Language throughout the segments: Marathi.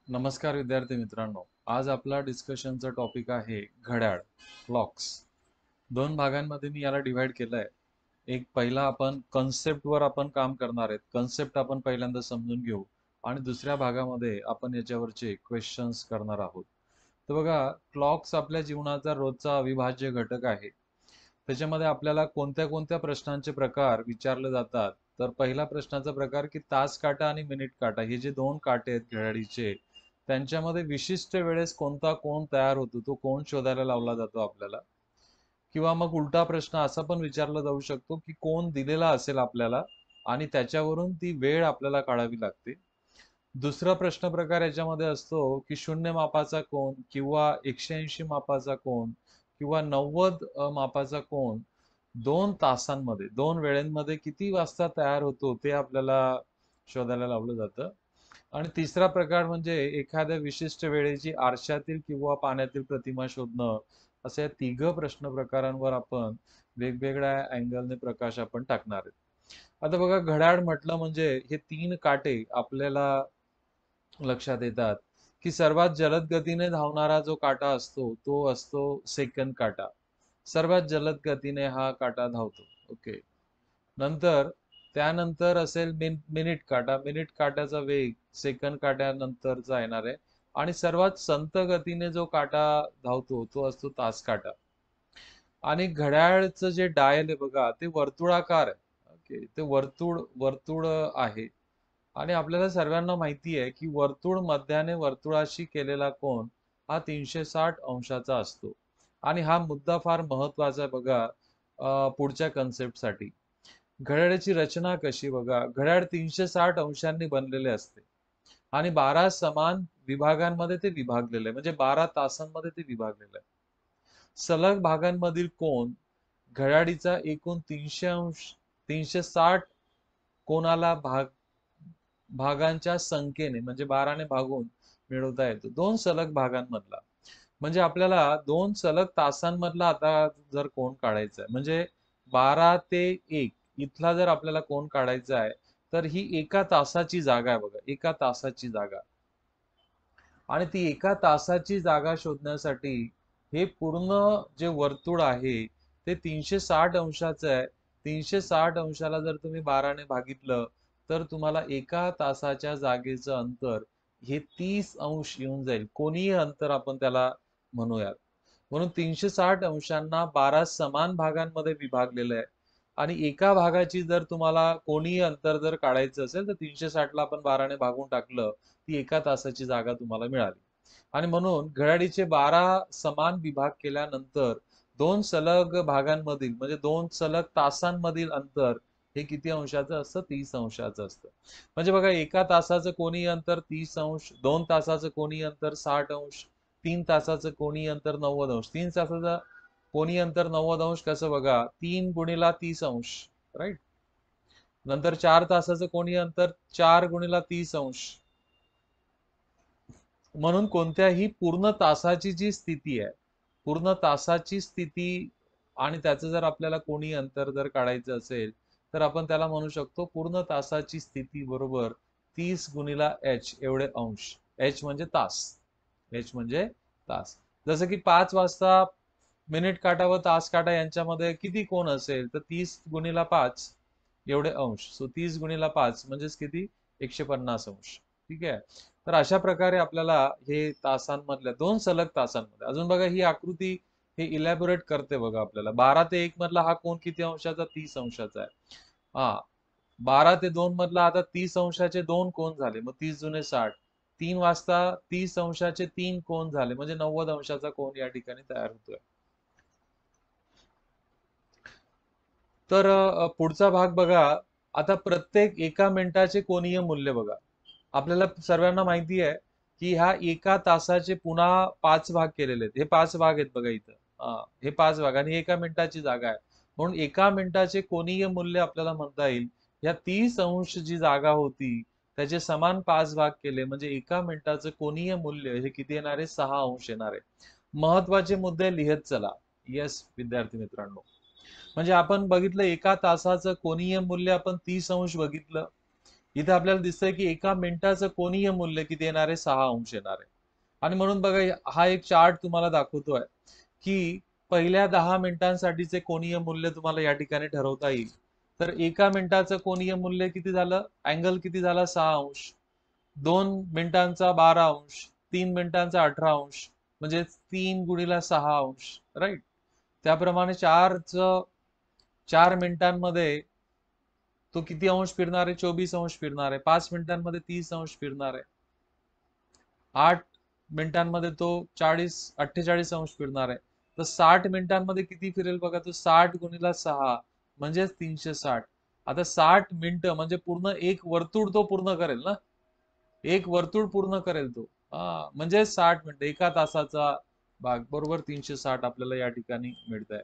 नमस्कार विद्यार्थी मित्रांनो. आज आपला डिस्कशनचा टॉपिक आहे घड्याळ, क्लॉक्स. दोन भागांमध्ये मी याला डिव्हाइड केलं आहे. एक पहिला आपण कन्सेप्टवर आपण काम करणार आहेत. कन्सेप्ट आपण पहिल्यांदा समजून घेऊ आणि दुसऱ्या भागामध्ये आपण याच्यावरचे क्वेश्चन्स करणार आहोत. तर बघा, क्लॉक्स आपल्या जीवनाचा रोजचा अविभाज्य घटक आहे. त्याच्यामध्ये आपल्याला कोणत्या कोणत्या प्रश्नांचे प्रकार विचारले जातात. तर पहिला प्रश्नाचा प्रकार की तास काटा आणि मिनिट काटा हे जे दोन काटे आहेत घड्याळीचे, त्यांच्यामध्ये विशिष्ट वेळेस कोणता कोन तयार होतो, तो कोन शोधायला लावला जातो आपल्याला. किंवा मग उलटा प्रश्न असा पण विचारला जाऊ शकतो की कोन दिलेला असेल आपल्याला आणि त्याच्यावरून ती वेळ आपल्याला काढावी लागते. दुसरा प्रश्न प्रकार याच्यामध्ये असतो की 0 मापाचा कोन किंवा 180 मापाचा कोन किंवा 90 मापाचा कोन 2 तासांमध्ये, 2 वेळेंमध्ये किती वाजता तयार होतो ते आपल्याला शोधायला लावलं जातं. आणि तिसरा प्रकार म्हणजे एखाद्या विशिष्ट वेळेची आरशातील किंवा पाण्यातील प्रतिमा शोधणं. अशा या तिघ प्रश्न प्रकारांवर आपण वेगवेगळ्या अँगलने प्रकाश आपण टाकणार आहेत. आता बघा, घड्याळ म्हटलं म्हणजे हे 3 काटे आपल्याला लक्षात येतात की सर्वात जलद गतीने धावणारा जो काटा असतो तो असतो सेकंद काटा. सर्वात जलद गतीने हा काटा धावतो. ओके. नंतर त्यानंतर असेल मिनिट काटा. मिनिट काट्याचा वेग सेकंद काट्यानंतरचा येणार आहे. आणि सर्वात संत गतीने जो काटा धावतो तो असतो तास काटा. आणि घड्याळचं जे डायल आहे बघा, ते वर्तुळाकार आहे. ओके, ते वर्तुळ वर्तुळ आहे. आणि आपल्याला सर्वांना माहिती आहे की वर्तुळ मध्याने वर्तुळाशी केलेला कोन हा 360 अंशाचा असतो. आणि हा मुद्दा फार महत्वाचा आहे बघा, पुढच्या कन्सेप्टसाठी. घड्याळाची रचना कशी बघा, घड्याळ 360 अंशांनी बनलेले असते आणि 12 समान विभागांमध्ये ते विभागलेलं आहे, म्हणजे 12 तासांमध्ये ते विभागलेलं आहे. सलग भागांमधील कोन घड्याळीचा एकूण 360 कोनाला भागांच्या संख्येने म्हणजे 12ने भागून मिळवता येतो. 2 सलग भागांमधला म्हणजे आपल्याला 2 सलग तासांमधला आता जर कोन काढायचा आहे, म्हणजे 12 ते 1 इथला जर आपल्याला कोन काढायचा आहे, तर ही एका तासाची जागा आहे बघा, एका तासाची जागा. आणि ती एका तासाची जागा शोधण्यासाठी हे पूर्ण जे वर्तुळ आहे ते 360 अंशाचं आहे. 360 अंशाला जर तुम्ही 12ने भागितलं तर तुम्हाला एका तासाच्या जागेचं अंतर हे 30 अंश येऊन जाईल. कोणीही अंतर आपण त्याला म्हणूयात. म्हणून 360 अंशांना 12 समान भागांमध्ये विभागलेलं आहे. आणि एका भागाची जर तुम्हाला कोणीही अंतर जर काढायचं असेल तर 360ला आपण 12ने भागून टाकलं, ती एका तासाची जागा तुम्हाला मिळाली. आणि म्हणून घड्याळीचे 12 समान विभाग केल्यानंतर 2 सलग भागांमधील म्हणजे 2 सलग तासांमधील अंतर हे किती अंशाचं असतं? 30 अंशाचं असतं. म्हणजे बघा, एका तासाचं कोणीही अंतर 30 अंश, 2 तासाचं कोणीही अंतर 60 अंश, 3 तासाचं कोणीही अंतर 90 अंश. 3 तासाचं कोणीही अंतर 90 अंश कसं बघा, 3 गुणिला 30 अंश, राईट. नंतर 4 तासाचं कोणीही अंतर 4 गुणिला 30 अंश. म्हणून कोणत्याही पूर्ण तासाची जी स्थिती आहे, पूर्ण तासाची स्थिती आणि त्याचं जर आपल्याला कोणी अंतर जर काढायचं असेल तर आपण त्याला म्हणू शकतो पूर्ण तासाची स्थिती बरोबर 30 गुणिला h एवढे अंश. h म्हणजे तास. h म्हणजे तास. जसं की 5 वाजता मिनिट काटा व तास काटा यांच्यामध्ये किती कोण असेल तर 30 गुणिला 5 एवढे अंश. सो 30 गुणिला 5 म्हणजेच किती? 150 अंश. ठीक आहे. तर अशा प्रकारे आपल्याला हे तासांमधल्या 2 सलग तासांमध्ये, अजून बघा ही आकृती हे इलॅबोरेट करते बघा आपल्याला. 12 ते 1 मधला हा कोन किती अंशाचा? 30 अंशाचा आहे. हा, 12 ते 2 मधला आता 30 अंशाचे 2 कोन झाले, मग 30 जुने 60. 3 वाजता 30 अंशाचे 3 कोन झाले, म्हणजे 90 अंशाचा कोन या ठिकाणी तयार होतोय. तर पुढचा भाग बघा. आता प्रत्येक एका मिनिटाचे कोनीय मूल्य बघा. आपल्याला सर्वांना माहिती आहे की ह्या एका तासाचे पुन्हा 5 भाग केलेले आहेत. हे 5 भाग आहेत बघा इथं. हे 5 भाग आणि एका मिनिटाची जागा आहे. म्हणून एका मिनिटाचे कोनीय मूल्य आपल्याला म्हणता येईल. या 30 अंश जी जागा होती त्याचे समान 5 भाग केले म्हणजे एका मिनिटाचं कोनीय मूल्य हे किती येणार आहे? 6 अंश येणार आहे. महत्वाचे मुद्दे लिहित चला. येस विद्यार्थी मित्रांनो, म्हणजे आपण बघितलं एका तासाचं कोनीय मूल्य आपण 30 अंश बघितलं. इथे आपल्याला दिसतंय की एका मिनिटाचं कोनीय मूल्य किती येणार आहे, 6 अंश येणार आहे. आणि म्हणून बघा हा एक चार्ट तुम्हाला दाखवतोय की पहिल्या 10 मिनिटांसाठीचे कोनीय मूल्य तुम्हाला या ठिकाणी ठरवता येईल. तर एका मिनिटाचं कोनीय मूल्य किती झालं, अँगल किती झाला, 6 अंश. 2 मिनिटांचा 12 अंश, 3 मिनिटांचा 18 अंश, म्हणजे 3 × 6 अंश, राईट. त्याप्रमाणे 4 मिनिटांमध्ये तो किती अंश फिरणार आहे, 24 अंश फिरणार आहे. 5 मिनिटांमध्ये 30 अंश फिरणार आहे. 8 मिनिटांमध्ये तो 48 अंश फिरणार आहे. तर 60 मिनिटांमध्ये किती फिरेल बघा, तो 60 × 6 म्हणजे 360. आता 60 मिनिटं म्हणजे पूर्ण एक वर्तुळ तो पूर्ण करेल ना, एक वर्तुळ पूर्ण करेल तो. म्हणजे 60 मिनिटं, एका तासाचा भाग बरोबर 360 आपल्याला या ठिकाणी मिळत आहे.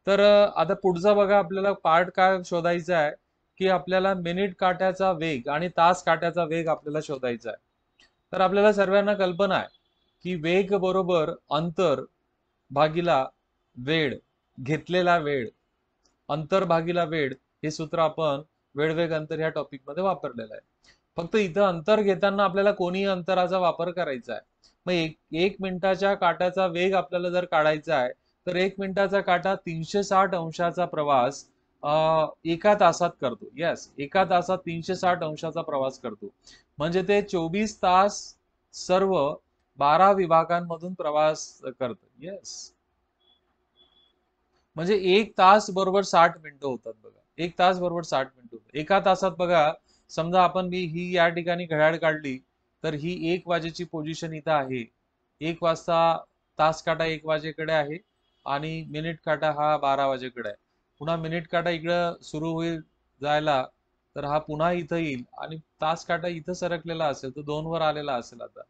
तर आता पुढचा बघा, आपल्याला पार्ट काय शोधायचा आहे की आपल्याला मिनिट काट्याचा वेग आणि तास काट्याचा वेग आपल्याला शोधायचा आहे. तर आपल्याला सर्वांना कल्पना आहे की वेग बरोबर अंतर भागिला वेळ, घेतलेला वेळ, अंतर भागिला वेळ, हे सूत्र आपण वेळ वेग अंतर ह्या टॉपिक मध्ये वापरलेलं आहे. फक्त इथं अंतर घेताना आपल्याला कोणीही अंतराचा वापर करायचा आहे. मग एक मिनिटाच्या काट्याचा वेग आपल्याला जर काढायचा आहे, तर 1 मिनिटाचा काटा 360 अंशाचा प्रवास एका तासात करतो. येस, एका तासात 360 अंशाचा प्रवास करतो. म्हणजे ते 24 तास सर्व 12 विभागांमधून प्रवास करतो. येस, म्हणजे 1 तास बरोबर 60 मिनिटं होतात बघा. 1 तास बरोबर 60 मिनिटं होतात एका तासात. बघा, समजा आपण ही या ठिकाणी घड्याळ काढली, तर ही 1 वाजेची पोझिशन इथं आहे. 1 वाजता तास काटा 1 वाजेकडे आहे आणि मिनिट काटा हा 12 वाजेकडे आहे. पुन्हा मिनिट काटा इकडं सुरू होईल जायला, तर हा पुन्हा इथं येईल आणि तास काटा इथं सरकलेला असेल, तो 2 वर आलेला असेल. आता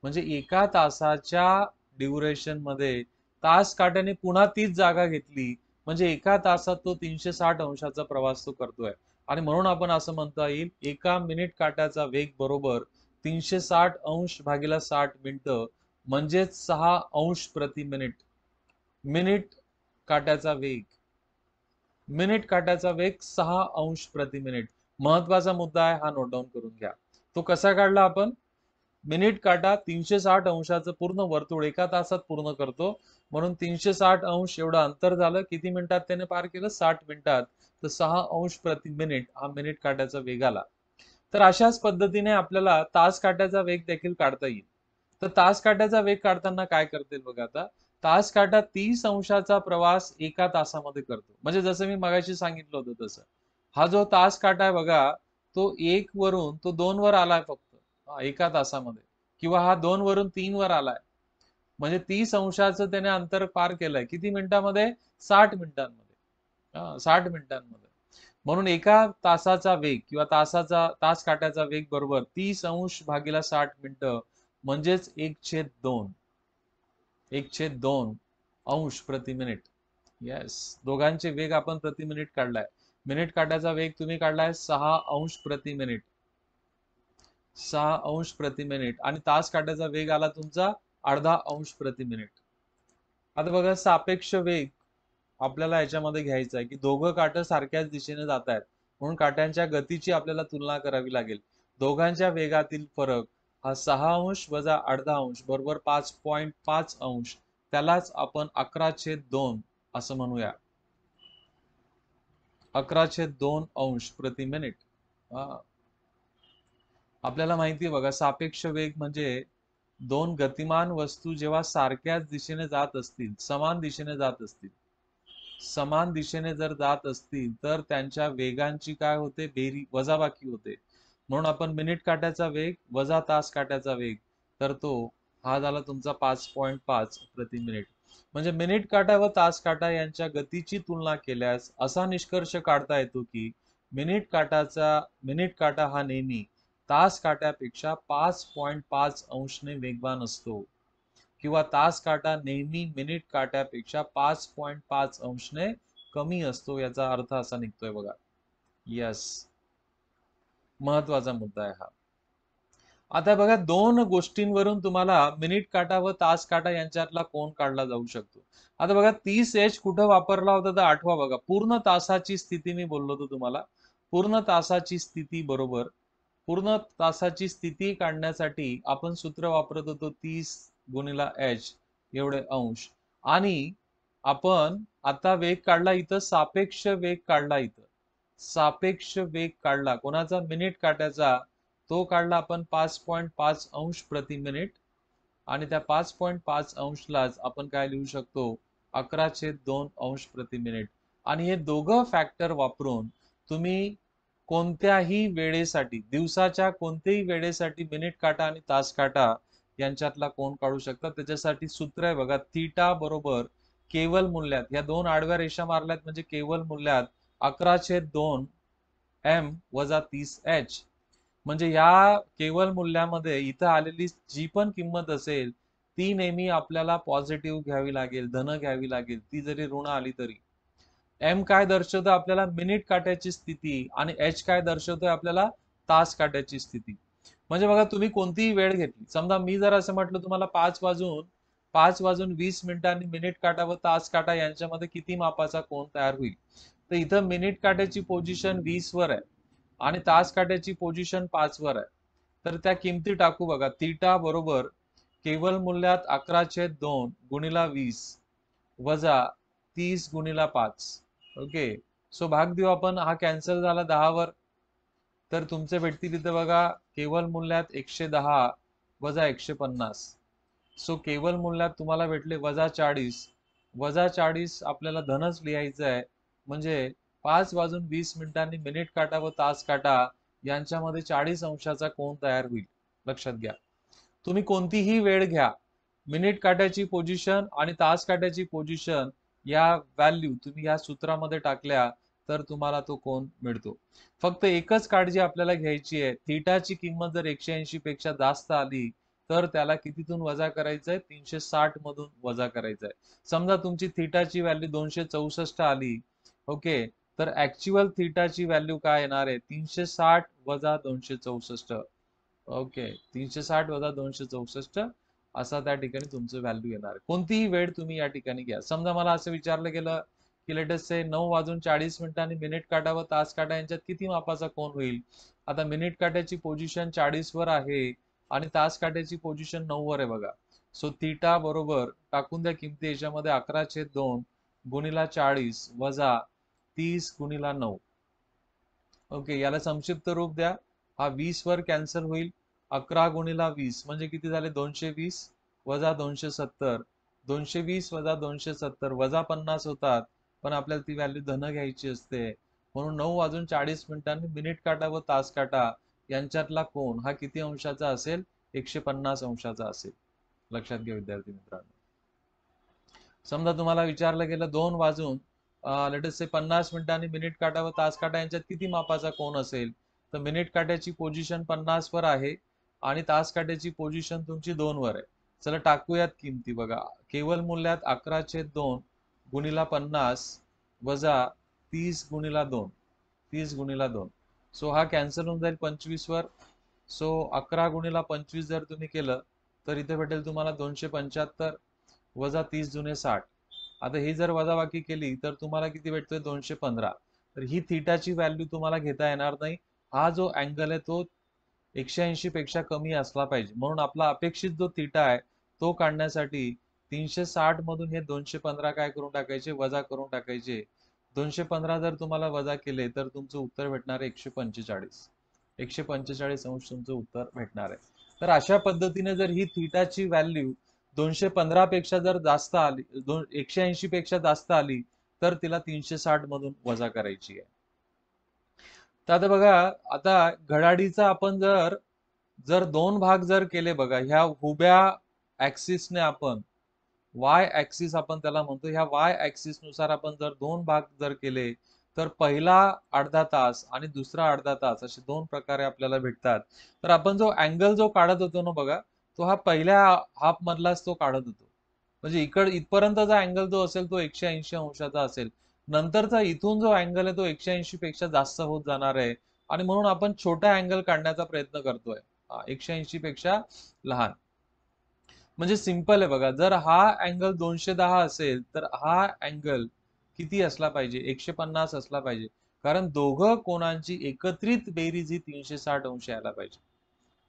म्हणजे एका तासाच्या ड्युरेशन मध्ये तास काट्याने पुन्हा तीच जागा घेतली, म्हणजे एका तासात तो 360 अंशाचा प्रवास तो करतोय. आणि म्हणून आपण असं म्हणता येईल, एका मिनिट काट्याचा वेग बरोबर 360 अंश भागिला 60 मिनिटं, म्हणजेच 6 अंश प्रति मिनिट. मिनिट काट्याचा वेग, मिनिट काट्याचा वेग 6 अंश प्रति मिनिट. महत्वाचा मुद्दा आहे हा, नोट डाऊन करून घ्या. तो कसा काढला आपण, मिनिट काटा 360 अंशाचं पूर्ण वर्तुळ एका तासात पूर्ण करतो, म्हणून 360 अंश एवढं अंतर झालं. किती मिनिटात त्याने पार केलं, 60 मिनिटात. तर 6 अंश प्रति मिनिट हा मिनिट काट्याचा वेग आला. तर अशाच पद्धतीने आपल्याला तास काट्याचा वेग देखील काढता येईल. तर तास काट्याचा वेग काढताना काय करतील बघा, आता तास काटा 30 अंशाचा प्रवास एका तासामध्ये करतो. म्हणजे जसं मी मगाशी सांगितलं होतं तसं, हा जो तास काटा आहे बघा, तो 1 वरून तो 2 वर आलाय फक्त एका तासामध्ये, किंवा हा 2 वरून 3 वर आलाय. म्हणजे 30 अंशाचं त्याने अंतर पार केलंय किती मिनिटांमध्ये, 60 मिनिटांमध्ये. 60 मिनिटांमध्ये. म्हणून एका तासाचा वेग किंवा तास काट्याचा वेग बरोबर 30 अंश भागिला 60 मिनिटं, म्हणजेच 1/2. 1/2 अंश प्रति मिनिट. येस, दोघांचे वेग आपण प्रति मिनिट काढलाय. मिनिट काट्याचा वेग तुम्ही काढलाय 6 अंश प्रति मिनिट, 6 अंश प्रति मिनिट, आणि तास काट्याचा वेग आला तुमचा अर्धा अंश प्रति मिनिट. आता बघा, सापेक्ष वेग आपल्याला याच्यामध्ये घ्यायचा आहे की दोघं काटं सारख्याच दिशेने जात आहेत, म्हणून काट्यांच्या गतीची आपल्याला तुलना करावी लागेल. दोघांच्या वेगातील फरक हा 6 अंश वजा अर्धा अंश बरोबर 5.5 अंश, त्यालाच आपण 11/2 असं म्हणूया. 11/2 अंश प्रति मिनिट. आपल्याला माहिती आहे बघा, सापेक्ष वेग म्हणजे दोन गतिमान वस्तू जेव्हा सारख्याच दिशेने जात असतील, समान दिशेने जात असतील, समान दिशेने जर जात असतील, तर त्यांच्या वेगांची काय होते, वजाबाकी होते. म्हणून आपण मिनिट काट्याचा वेग वजा तास काट्याचा वेग, तर तो हा झाला तुमचा 5.5 प्रति मिनिट. म्हणजे मिनिट काटा व तास काटा यांच्या गतीची तुलना केल्यास असा निष्कर्ष काढता येतो की मिनिट काटा हा नेहमी तास काट्यापेक्षा 5.5 अंशने वेगवान असतो, किंवा तास काटा नेहमी मिनिट काट्यापेक्षा 5.5 अंशने कमी असतो, याचा अर्थ असा निघतोय बघा. यस, महत्वाचा मुद्दा आहे हा. आता बघा, दोन गोष्टींवरून तुम्हाला मिनिट काटा व तास काटा यांच्यातला कोन काढला जाऊ शकतो. आता बघा, 30H कुठं वापरला होता तर आठवा बघा, पूर्ण तासाची स्थिती मी बोललो होतो तुम्हाला. पूर्ण तासाची स्थिती बरोबर पूर्ण तासाची स्थिती काढण्यासाठी आपण सूत्र वापरत होतो 30 गुणिला h एवढे अंश. आणि आपण आता वेग काढला इथं, सापेक्ष वेग काढला इथं, सापेक्ष वेग काढला कोणाचा, मिनिट काट्याचा. तो काढला आपण 5.5 अंश प्रति मिनिट. आणि त्या 5.5 अंशलाच आपण काय लिहू शकतो, 11/2 अंश प्रति मिनिट. आणि हे दोघं फॅक्टर वापरून तुम्ही कोणत्याही वेळेसाठी, दिवसाच्या कोणत्याही वेळेसाठी मिनिट काटा आणि तास काटा यांच्यातला कोण काढू शकता. त्याच्यासाठी सूत्र आहे बघा, थीटा बरोबर केवल मूल्यात, या दोन आडव्या रेषा मारल्यात म्हणजे केवल मूल्यात 11/2 m वजा 30h. म्हणजे या केवल मूल्यामध्ये इथं आलेली जी पण किंमत असेल ती नेहमी आपल्याला पॉझिटिव्ह घ्यावी लागेल, धन घ्यावी लागेल, ती जरी ऋण आली तरी. एम काय दर्शवतो आपल्याला, मिनिट काट्याची स्थिती, आणि एच काय दर्शवतोय आपल्याला, तास काट्याची स्थिती. म्हणजे बघा, तुम्ही कोणतीही वेळ घेतली, समजा मी जर असं म्हटलं तुम्हाला 5 वाजून 20 मिनिटांनी मिनिट काटा व तास काटा यांच्यामध्ये किती मापाचा कोन तयार होईल, तर इथं मिनिट काट्याची पोझिशन 20 वर आहे आणि तास काट्याची पोझिशन 5 वर आहे. तर त्या किमती टाकू बघा, थीटा बरोबर केवल मूल्यात 11/2 गुणिला 20 वजा 30 गुणिला 5. ओके, सो भाग देऊ आपण, हा कॅन्सल झाला 10 वर. तर तुमचे भेटतील इथं बघा, केवल मूल्यात 110 वजा 150. सो केवल मूल्यात तुम्हाला भेटले वजा 40. वजा 40 आपल्याला धनच लिहायचं आहे. म्हणजे 5 वाजून 20 मिनिटांनी मिनिट काटा व तास काटा यांच्यामध्ये 40 अंशाचा कोन तयार होईल. लक्षात घ्या, तुम्ही कोणतीही वेळ घ्या, मिनिट काट्याची पोझिशन आणि तास काट्याची पोझिशन या व्हॅल्यू तुम्ही या सूत्रामध्ये टाकल्या तर तुम्हाला तो कोन मिळतो. फक्त एकच काळजी आपल्याला घ्यायची आहे, थीटाची किंमत जर 180 पेक्षा जास्त आली तर त्याला कितीतून वजा करायचंय, 360 मधून वजा करायचंय. समजा तुमची थीटाची व्हॅल्यू 264 आली, ओके, तर ऍक्च्युअल थीटाची व्हॅल्यू काय येणार आहे, 360 वजा 264. ओके, 360 वजा 264 असा त्या ठिकाणी तुमचं व्हॅल्यू येणार आहे. कोणतीही वेळ तुम्ही या ठिकाणी घ्या. समजा मला असं विचारलं गेलं की लेटेस्ट से 9 वाजून 40 मिनिटांनी मिनिट काटा व तास काटा यांच्यात किती मापाचा कोन होईल. आता मिनिट काट्याची पोझिशन 40 वर आहे आणि तास काट्याची पोझिशन 9 वर आहे बघा. सो थीटा बरोबर टाकून द्या किमती याच्यामध्ये, 11/2 गुणिला 40 वजा 30 गुणिला 9. ओके, याला संक्षिप्त रूप द्या, हा 20 वर कॅन्सल होईल. 11 गुणिला 20 म्हणजे किती झाले, 220 वजा 270. 220 वजा 270 वजा 50 होतात, पण आपल्याला ती व्हॅल्यू धन घ्यायची असते. म्हणून 9 वाजून 40 मिनिटांनी मिनिट काटा व तास काटा यांच्यातला कोन हा किती अंशाचा असेल, 150 अंशाचा असेल. लक्षात घ्या विद्यार्थी मित्रांनो. समजा तुम्हाला विचारलं गेलं 2 वाजून लेटेस्ट से 50 मिनिटांनी मिनिट काटा व तास काटा यांच्यात किती मापाचा कोन असेल, तर मिनिट काट्याची पोझिशन 50 वर आहे आणि तास काट्याची पोझिशन तुमची 2 वर आहे. चला टाकूयात किमती बघा, केवल मूल्यात 11/2 गुणिला 50 वजा 30 गुणिला 2. 30 गुणिला 2, सो हा कॅन्सल होऊन जाईल 25 वर. सो 11 गुणिला 25 जर तुम्ही केलं तर इथे भेटेल तुम्हाला 275 वजा 30 जुने 60. आता ही जर वजाबाकी केली तर तुम्हाला किती भेटतोय, 215. तर ही थीटाची व्हॅल्यू तुम्हाला घेता येणार नाही. हा जो अँगल आहे तो 180 पेक्षा कमी असला पाहिजे. म्हणून आपला अपेक्षित जो थीटा आहे तो काढण्यासाठी 360 मधून हे 215 काय करून टाकायचे, वजा करून टाकायचे. 215 जर तुम्हाला वजा केले तर तुमचं उत्तर भेटणार आहे 145. 145 अंश तुमचं उत्तर भेटणार आहे. तर अशा पद्धतीने जर ही थीटाची व्हॅल्यू 215 पेक्षा जर जास्त आली, 180 पेक्षा जास्त आली तर तिला 360 मधून वजा करायची आहे. तर आता बघा, आता घड्याळीचा आपण जर जर दोन भाग जर केले बघा, ह्या उभ्या ऍक्सिसने आपण, वाय ऍक्सिस आपण त्याला म्हणतो, ह्या वाय ऍक्सिस नुसार आपण जर दोन भाग जर केले तर पहिला अर्धा तास आणि दुसरा अर्धा तास असे दोन प्रकारे आपल्याला भेटतात. तर आपण जो अँगल जो काढत होतो ना बघा, तो हा पहिल्या हाफ मधलाच तो काढत होतो. म्हणजे इथपर्यंतचा अँगल जो असेल तो 180 अंशाचा असेल. नंतरचा इथून जो अँगल आहे तो 180 पेक्षा जास्त होत जाणार आहे आणि म्हणून आपण छोटा अँगल काढण्याचा प्रयत्न करतोय, 180 पेक्षा लहान. म्हणजे सिंपल आहे बघा, जर हा अँगल 210 असेल तर हा अँगल किती असला पाहिजे, 150 असला पाहिजे. कारण दोघं कोणांची एकत्रित बेरीज ही 360 अंश यायला पाहिजे.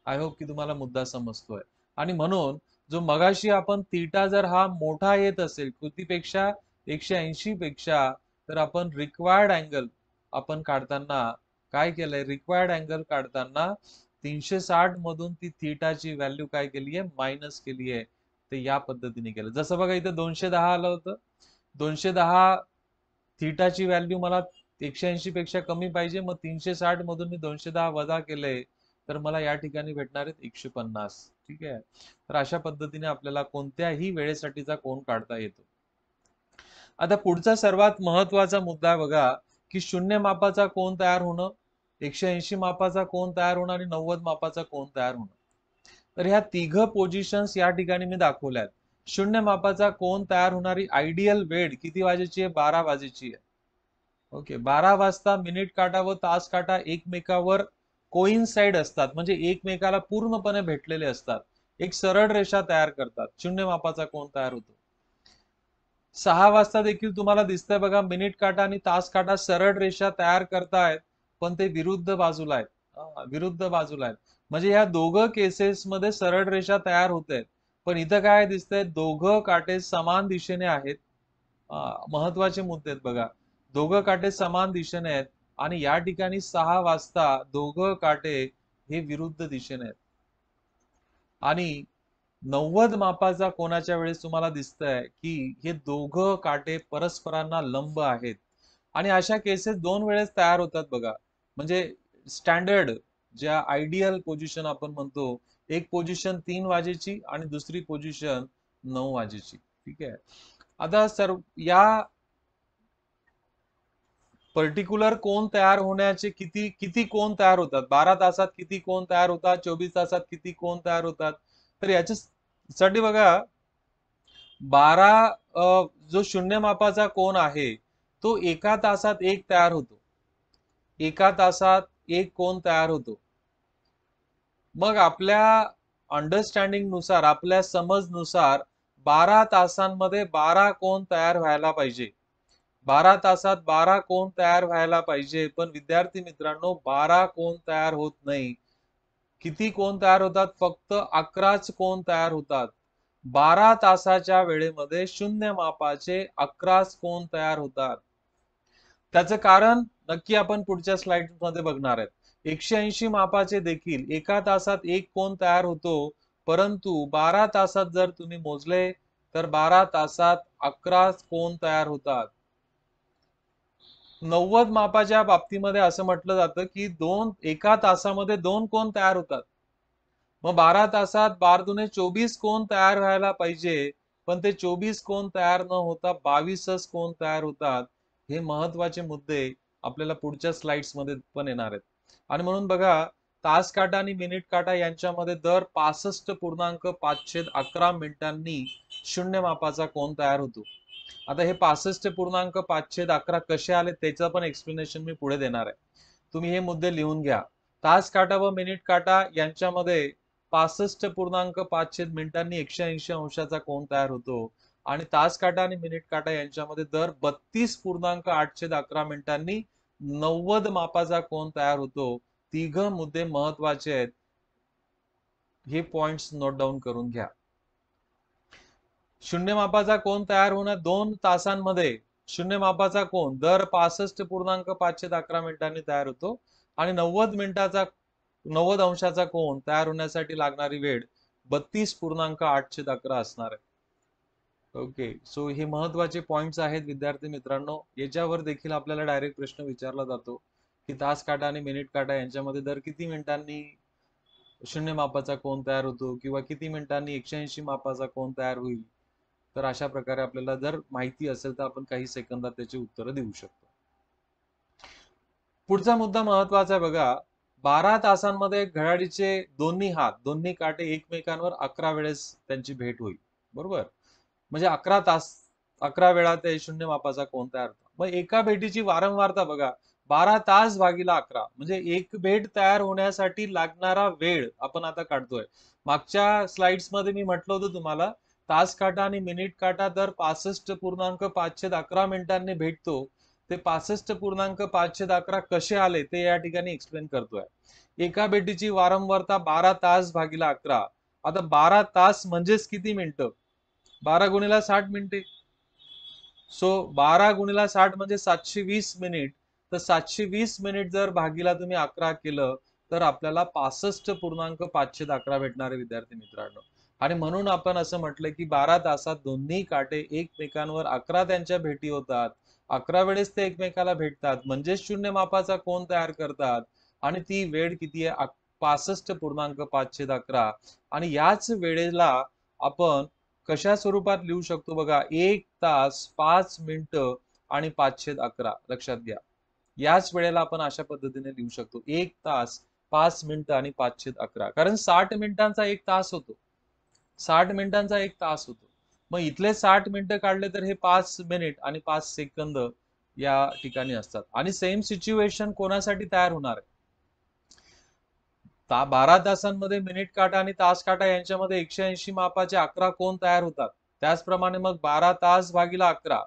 आय होप की तुम्हाला मुद्दा समजतोय. आणि म्हणून जो मगाशी आपण थीटा जर हा मोठा येत असेल कृतीपेक्षा 180 पेक्षा, तर आपण रिक्वायर्ड अँगल आपण काढताना काय केलंय, रिक्वायर्ड अँगल काढताना 360 मधून ती थीटाची व्हॅल्यू काय केली आहे, मायनस केली आहे. ते या पद्धतीने केलं. जसं बघा इथे 210 आलं होतं. 210 थीटाची व्हॅल्यू मला 180 पेक्षा कमी पाहिजे, मग 360 मधून मी 210 वजा केलंय, तर मला या ठिकाणी भेटणार आहेत 150. ठीक आहे. तर अशा पद्धतीने आपल्याला कोणत्याही वेळेसाठीचा कोन काढता येतो. आता पुढचा सर्वात महत्वाचा मुद्दा बघा, की शून्य मापाचा कोन तयार होणं, 180 मापाचा कोन तयार होणं आणि 90 मापाचा कोन तयार होणं. तर ह्या तिघ पोझिशन्स या ठिकाणी मी दाखवल्यात. शून्य मापाचा कोन तयार होणारी आयडियल वेळ किती वाजेची आहे, 12 वाजेची आहे. ओके, 12 वाजता मिनिट काटा व तास काटा एकमेकावर कोइन्साइड असतात, म्हणजे एकमेकाला पूर्णपणे भेटलेले असतात, एक सरळ रेषा तयार करतात, शून्य मापाचा कोन तयार होतो. 6 वाजता देखील तुम्हाला दिसतंय बघा, मिनिट काटा आणि तास काटा सरळ रेषा तयार करतायत, पण ते विरुद्ध बाजूला आहेत. विरुद्ध बाजूला आहेत, म्हणजे या दोघं केसेस मध्ये सरळ रेषा तयार होत आहेत, पण इथं काय दिसतंय, दोघं काटे समान दिशेने आहेत. महत्वाचे मुद्दे आहेत बघा, दोघं काटे समान दिशेने आहेत आणि या ठिकाणी 6 वाजता दोघं काटे हे विरुद्ध दिशेने आहेत. आणि 90 मापाचा कोनाच्या वेळेस तुम्हाला दिसतंय की हे दोघं काटे परस्परांना लंब आहेत. आणि अशा केसेस दोन वेळेस तयार होतात बघा, म्हणजे स्टँडर्ड ज्या आयडियल पोझिशन आपण म्हणतो, एक पोझिशन 3 वाजेची आणि दुसरी पोझिशन 9 वाजेची. ठीक आहे. आता सर्व या पर्टिक्युलर कोन तयार होण्याचे किती किती कोन तयार होतात, 12 तासात किती कोन तयार होतात, 24 तासात किती कोन तयार होतात, तर याच्यासाठी बघा 12 जो शून्य मापाचा कोन आहे तो एका तासात एक तयार होतो, एका तासात एक कोन तयार होतो. मग आपल्या अंडरस्टँडिंग नुसार, आपल्या समजनुसार 12 तासांमध्ये 12 कोन तयार व्हायला पाहिजे, 12 तासात 12 कोन तयार व्हायला पाहिजे. पण विद्यार्थी मित्रांनो 12 कोन तयार होत नाही. किती कोन तयार होतात, फक्त 11च कोन तयार होतात. 12 तासाच्या वेळेमध्ये शून्य मापाचे 11च कोन तयार होतात. त्याचं कारण नक्की आपण पुढच्या स्लाइड मध्ये बघणार आहेत. 180 मापाचे देखील एका तासात एक कोन तयार होतो, परंतु 12 तासात जर तुम्ही मोजले तर 12 तासात 11 कोन तयार होतात. 90 मापाच्या बाबतीमध्ये असं म्हटलं जातं की एका तासामध्ये 2 कोन तयार होतात. मग 12 तासात 12 दुने 24 कोन तयार व्हायला पाहिजे, पण ते 24 कोन तयार न होता 22च कोन तयार होतात. हे महत्वाचे मुद्दे आपल्याला पुढच्या स्लाइड्स मध्ये पण येणार आहेत. आणि म्हणून बघा, तास काटा आणि मिनिट काटा यांच्यामध्ये दर 65.511 मिनिटांनी शून्य मापाचा कोन तयार होतो. आता हे 65.511 कसे आले त्याचं पण एक्सप्लेनेशन मी पुढे देणार आहे. तुम्ही हे मुद्दे लिहून घ्या. तास काटा व मिनिट काटा यांच्यामध्ये 65.5 मिनिटांनी 180 अंशाचा कोन तयार होतो आणि तास काटा आणि मिनिट काटा यांच्यामध्ये दर 32.811 मिनिटांनी 90 मापाचा कोन तयार होतो. तिघ मुद्दे महत्वाचे आहेत, हे पॉइंट्स नोट डाऊन करून घ्या. शून्य मापाचा कोन तयार होणं 2 तासांमध्ये, शून्य मापाचा कोन दर 65.511 मिनिटांनी तयार होतो आणि 90 अंशाचा कोन तयार होण्यासाठी लागणारी वेळ 32.811 असणार आहे. ओके, सो हे महत्वाचे पॉइंट्स आहेत विद्यार्थी मित्रांनो. याच्यावर देखील आपल्याला डायरेक्ट प्रश्न विचारला जातो की तास काटा आणि मिनिट काटा यांच्यामध्ये दर किती मिनिटांनी शून्य मापाचा कोन तयार होतो किंवा किती मिनिटांनी 180 मापाचा कोन तयार होईल. तर अशा प्रकारे आपल्याला जर माहिती असेल तर आपण काही सेकंदात त्याची उत्तरं देऊ शकतो. पुढचा मुद्दा महत्वाचा आहे बघा, 12 तासांमध्ये घड्याळीचे दोन्ही हात, दोन्ही काटे एकमेकांवर 11 वेळेस त्यांची भेट होईल. बरोबर, म्हणजे 11 तास, 11 वेळा ते शून्य मापाचा कोन तयार होतो. मग एका भेटीची वारंवारता बघा, 12 तास भागिले 11, म्हणजे एक भेट तयार होण्यासाठी लागणारा वेळ आपण आता काढतोय. मागच्या स्लाइड्स मध्ये मी म्हटलं होतं तुम्हाला, तास काटा आणि मिनिट काटा दर 65.511 मिनिटांनी भेटतो, ते 65.511 कसे आले ते या ठिकाणी एक्सप्लेन करतोय. एका भेटीची वारंवारता 12 तास भागिले 11. आता 12 तास म्हणजेच किती मिनिटं? 12 गुणिले 60 मिनिटे. सो 12 गुणिले 60 म्हणजे 720 मिनिट. तर 720 मिनिट जर भागीला तुम्ही 11 केलं तर आपल्याला 65.511 भेटणारे विद्यार्थी मित्रांनो. आणि म्हणून आपण असं म्हटलं की 12 तासात दोन्ही काटे एकमेकांवर 11 त्यांच्या भेटी होतात. 11 वेळेस ते एकमेकाला भेटतात म्हणजे शून्य मापाचा कोन तयार करतात. आणि ती वेळ किती आहे? 65.511. आणि याच वेळेला आपण कशा स्वरूपात लिहू शकतो बघा, 1 तास 5 मिनिटं आणि 511. लक्षात घ्या, याच वेळेला आपण अशा पद्धतीने लिहू शकतो, 1 तास 5 मिनिटं आणि 511. कारण 60 मिनिटांचा 1 तास होतो. 60 मिनिटांचा 1 तास होतो. मग इथले 60 मिनिटं काढले तर हे 5 मिनिट आणि 5 सेकंद या ठिकाणी असतात. आणि सेम सिच्युएशन कोणासाठी तयार होणार आहे? 12 तासांमध्ये मिनिट काटा आणि तास काटा यांच्यामध्ये 180 मापाचे 11 कोन तयार होतात. त्याचप्रमाणे मग 12 तास भागिले 11,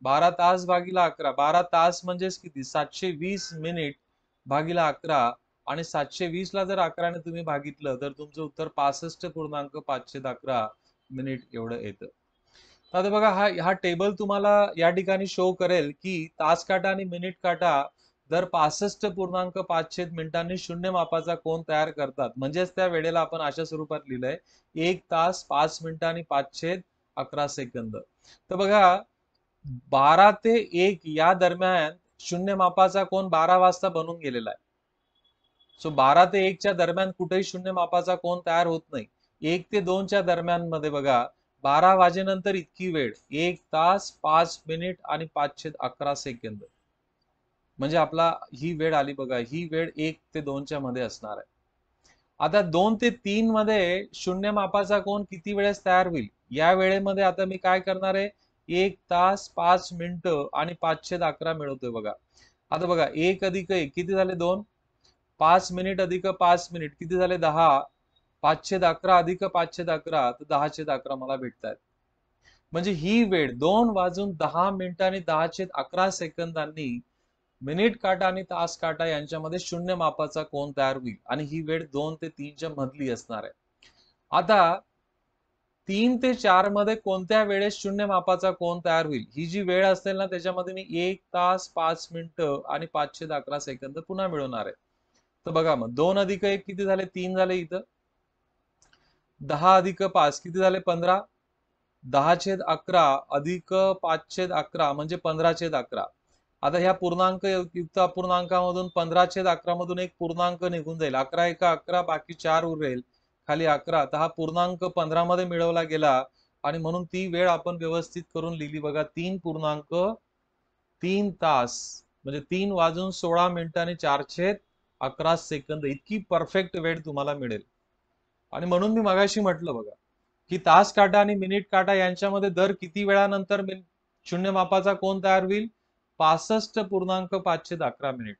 12 तास भागिले 11, 12 तास म्हणजेच किती? 720 मिनिट भागिले 11. आणि 720 ला जर 11 ने तुम्ही भागितलं तर तुमचं उत्तर 65.511 मिनिट एवढं येतं. आता बघा, हा टेबल तुम्हाला या ठिकाणी शो करेल की तास काटा आणि मिनिट काटा दर 65.5 मिनिटांनी शून्य मापाचा कोन तयार करतात. म्हणजेच त्या वेळेला आपण अशा स्वरूपात लिहिलंय, 1 तास 5 मिनिटं आणि 511 सेकंद. तर बघा, 12 ते 1 या दरम्यान शून्य मापाचा कोन 12 वाजता बनून गेलेला आहे. सो 12 ते 1 च्या दरम्यान कुठेही शून्य मापाचा कोन तयार होत नाही. 1 ते 2 च्या दरम्यान मध्ये बघा, 12 वाजेनंतर इतकी वेळ 1 तास 5 मिनिट आणि 511 सेकंद. म्हणजे आपला ही वेळ आली बघा, ही वेळ 1 ते 2 च्या मध्ये असणार आहे. आता 2 ते 3 मध्ये शून्य मापाचा कोन किती वेळेस तयार होईल? या वेळेमध्ये आता मी काय करणार आहे? 1 तास 5 मिनिटं आणि 511 मिळवतोय बघा. आता बघा, 1 अधिक 1 किती झाले? 2. 5 मिनिट अधिक 5 मिनिट किती झाले? 10. 511 अधिक 511 तर 1011 मला भेटतायत. म्हणजे ही वेळ 2 वाजून 10 मिनिटं आणि 1011 सेकंदांनी मिनिट काटा आणि तास काटा यांच्यामध्ये शून्य मापाचा कोन तयार होईल. आणि ही वेळ 2 ते 3 च्या मधली असणार आहे. आता 3 ते 4 मध्ये कोणत्या वेळेस शून्य मापाचा कोन तयार होईल? ही जी वेळ असेल ना, त्याच्यामध्ये मी 1 तास 5 मिनिटं आणि 511 सेकंद पुन्हा मिळवणार आहे. तर बघा, मग 2 अधिक 1 किती झाले? 3 झाले इथं. 10 अधिक 5 किती झाले? 15. 10/11 अधिक 5/11 म्हणजे 15/11. आता ह्या पूर्णांक युक्त अपूर्णांकामधून 15/11 मधून एक पूर्णांक निघून जाईल. 11 एका 11, बाकी 4 उरेल, खाली 11. तर हा पूर्णांक 15 मध्ये मिळवला गेला आणि म्हणून ती वेळ आपण व्यवस्थित करून लिहिली बघा, 3 तास म्हणजे 3 वाजून 16 मिनिटं आणि 411 सेकंद इतकी परफेक्ट वेळ तुम्हाला मिळेल. आणि म्हणून मी मगाशी म्हटलं बघा की तास काटा आणि मिनिट काटा यांच्यामध्ये दर किती वेळानंतर शून्य मापाचा कोन तयार होईल? 65.511 मिनिट.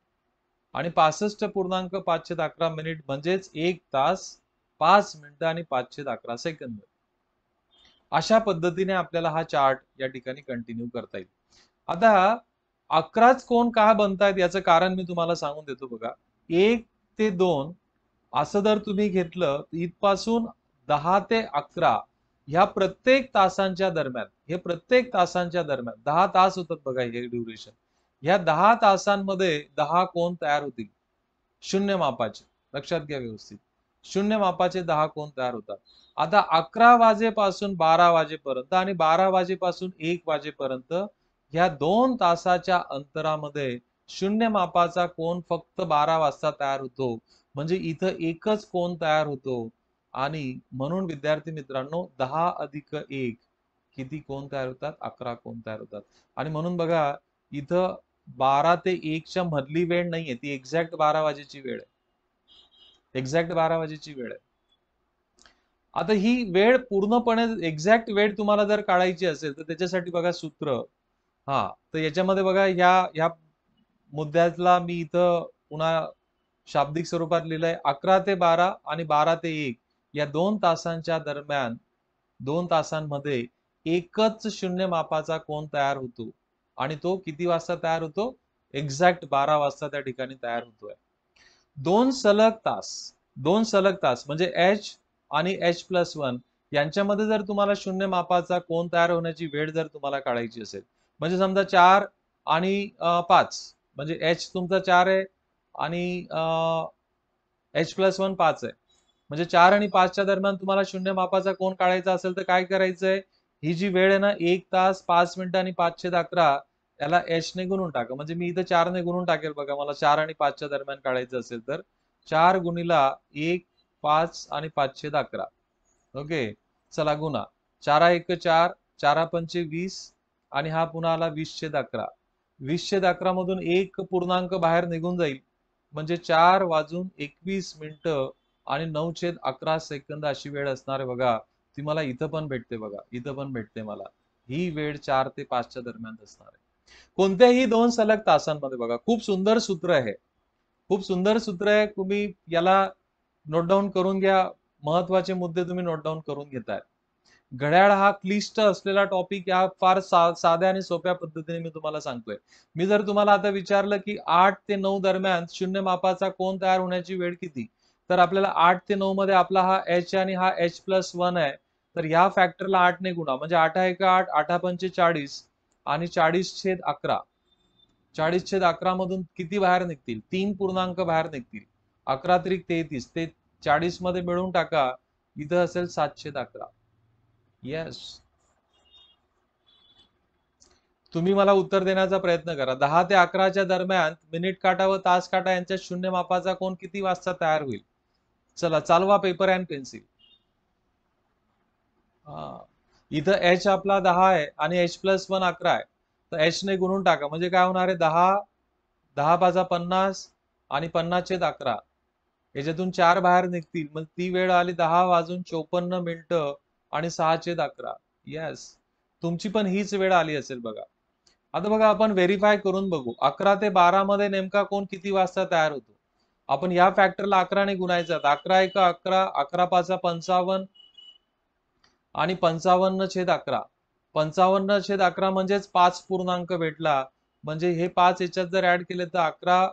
आणि 65.511 मिनिट म्हणजेच 1 तास 5 मिनिटं आणि 511 सेकंद. अशा पद्धतीने आपल्याला हा चार्ट या ठिकाणी कंटिन्यू करता येईल. आता 11च कोन का बनतायत याचं कारण मी तुम्हाला सांगून देतो बघा. 1 ते 2 असं जर तुम्ही घेतलं, इथपासून 10 ते 11 ह्या प्रत्येक तासांच्या दरम्यान, हे प्रत्येक तासांच्या दरम्यान 10 तास होतात बघा हे ड्युरेशन. ह्या 10 तासांमध्ये 10 कोन तयार होतील शून्य मापाचे. लक्षात घ्या व्यवस्थित, शून्य मापाचे 10 कोन तयार होतात. आता 11 वाजेपासून 12 वाजेपर्यंत आणि 12 वाजेपासून 1 वाजेपर्यंत ह्या 2 तासाच्या अंतरामध्ये शून्य मापाचा कोन फक्त 12 वाजता तयार होतो. म्हणजे इथं एकच कोन तयार होतो. आणि म्हणून विद्यार्थी मित्रांनो, 10 अधिक 1 किती कोन तयार होतात? 11 कोन तयार होतात. आणि म्हणून बघा, इथं 12 ते 1 च्या मधली वेळ नाहीये, ती एक्झॅक्ट 12 वाजेची वेळ आहे. एक्झॅक्ट 12 वाजेची वेळ आहे. आता ही वेळ पूर्णपणे एक्झॅक्ट वेळ तुम्हाला जर काढायची असेल तर त्याच्यासाठी बघा सूत्र. तर याच्यामध्ये बघा, ह्या मुद्द्याला मी इथं पुन्हा शाब्दिक स्वरूपात लिहिलंय. 11 ते 12 आणि 12 ते 1 या 2 तासांच्या दरम्यान 2 तासांमध्ये एकच शून्य मापाचा कोन तयार होतो. आणि तो किती वाजता तयार होतो? एक्झॅक्ट 12 वाजता त्या ठिकाणी तयार होतोय. दोन सलग तास, दोन सलग तास म्हणजे H आणि H+1 यांच्यामध्ये जर तुम्हाला शून्य मापाचा कोन तयार होण्याची वेळ जर तुम्हाला काढायची असेल, म्हणजे समजा 4 आणि 5 म्हणजे H तुमचा 4 आहे आणि H+1 5 आहे. म्हणजे 4 आणि 5च्या दरम्यान तुम्हाला शून्य मापाचा कोन काढायचा असेल तर काय करायचंय? ही जी वेळ आहे ना 1 तास 5 मिनिटं आणि 511 त्याला H ने गुणून टाका. म्हणजे मी इथं 4 ने गुणून टाकेल बघा, मला 4 आणि 5च्या दरम्यान काढायचं असेल तर 4 गुणिला 1 5 आणि 511. ओके, चला गुणा. 4 1 4, 4 पंचे 20 आणि हा पुन्हा आला 20/11. 20/11 मधून एक पूर्णांक बाहेर निघून जाईल, म्हणजे 4:21 आणि 9/11 अशी वेळ असणार आहे बघा. ती मला इथं पण भेटते बघा, इथं पण भेटते मला. ही वेळ 4 ते 5च्या दरम्यान असणार आहे. कोणत्याही दोन सलग तासांमध्ये बघा, खूप सुंदर सूत्र आहे, खूप सुंदर सूत्र आहे. तुम्ही याला नोट डाऊन करून घ्या. महत्वाचे मुद्दे तुम्ही नोट डाऊन करून घेताय. घड्याळ हा क्लिष्ट असलेला टॉपिक या फार साध्या आणि सोप्या पद्धतीने मी तुम्हाला सांगतोय. मी जर तुम्हाला आता विचारलं की 8 ते 9 दरम्यान शून्य मापाचा कोन तयार होण्याची वेळ किती, तर आपल्याला 8 ते 9 मध्ये आपला हा H आणि हा H+1 आहे. तर या फॅक्टरला 8 ने गुणा, म्हणजे 8 1 8, 8 पंचे 40 आणि 40/11. 40/11 मधून किती बाहेर निघतील? 3 पूर्णांक बाहेर निघतील. 11 त्रिक 33, ते 40 मध्ये मिळून टाका, इथं असेल 711. येस, तुम्ही मला उत्तर देण्याचा प्रयत्न करा. 10 ते 11च्या दरम्यान मिनिट काटा व तास काटा यांच्या शून्य मापाचा कोन किती वाजता तयार होईल? चला चालवा पेपर अँड पेन्सिल. इथं H आपला 10 आहे आणि H+1 11 आहे. तर H ने गुणून टाका, म्हणजे काय होणार आहे? 10 10 पाचा 50 आणि 50/11. याच्यातून 4 बाहेर निघतील, मग ती वेळ आली 10:54 आणि 6/11. येस, तुमची पण हीच वेळ आली असेल बघा. आता बघा, आपण व्हेरीफाय करून बघू. 11 ते 12 मध्ये नेमका कोण किती वाजता तयार होतो? आपण या फॅक्टरला 11 ने गुणायचं. 11 1 11, 11 5 55 आणि 55/11. 55/11 म्हणजेच 5 पूर्णांक भेटला. म्हणजे हे 5 याच्यात जर ऍड केले तर 11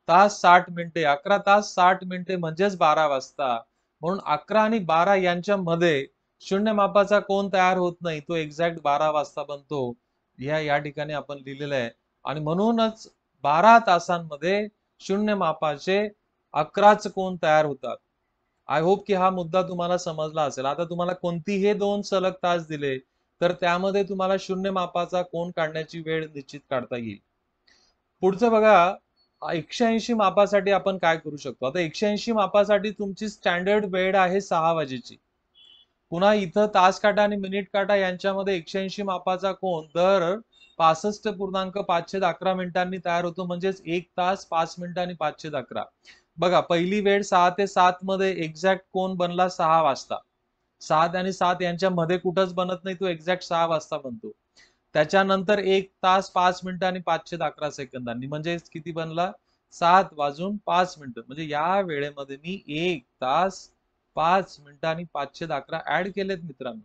तास 60 मिनिटे. 11 तास 60 मिनिटे म्हणजेच 12 वाजता. म्हणून 11 आणि 12 यांच्यामध्ये शून्य मापाचा कोन तयार होत नाही, तो एक्झॅक्ट 12 वाजता बनतो. या ठिकाणी आपण लिहिलेलं आहे. आणि म्हणूनच 12 तासांमध्ये शून्य मापाचे 11च कोन तयार होतात. आय होप की हा मुद्दा तुम्हाला समजला असेल. आता तुम्हाला कोणतीही दोन सलग तास दिले तर त्यामध्ये तुम्हाला शून्य मापाचा कोन काढण्याची वेळ निश्चित काढता येईल. पुढचं बघा, 180 मापासाठी आपण काय करू शकतो? आता 180 मापासाठी तुमची स्टँडर्ड वेळ आहे 6 वाजेची. पुन्हा इथं तास काटा आणि मिनिट काटा यांच्यामध्ये 180 मापाचा कोन दर 65.511 मिनिटांनी तयार होतो, म्हणजेच 1 तास 5 मिनिटं आणि 511. बघा, पहिली वेळ 6 ते 7 मध्ये एक्झॅक्ट कोन बनला 6 वाजता. 7 आणि 7 यांच्या मध्ये कुठंच बनत नाही, तो एक्झॅक्ट 6 वाजता बनतो. त्याच्यानंतर 1 तास 5 मिनिटं आणि 511 म्हणजे किती बनला? 7:05. म्हणजे या वेळेमध्ये मी 1 तास 5 मिनिटं आणि 511 ऍड केलेत मित्रांनो.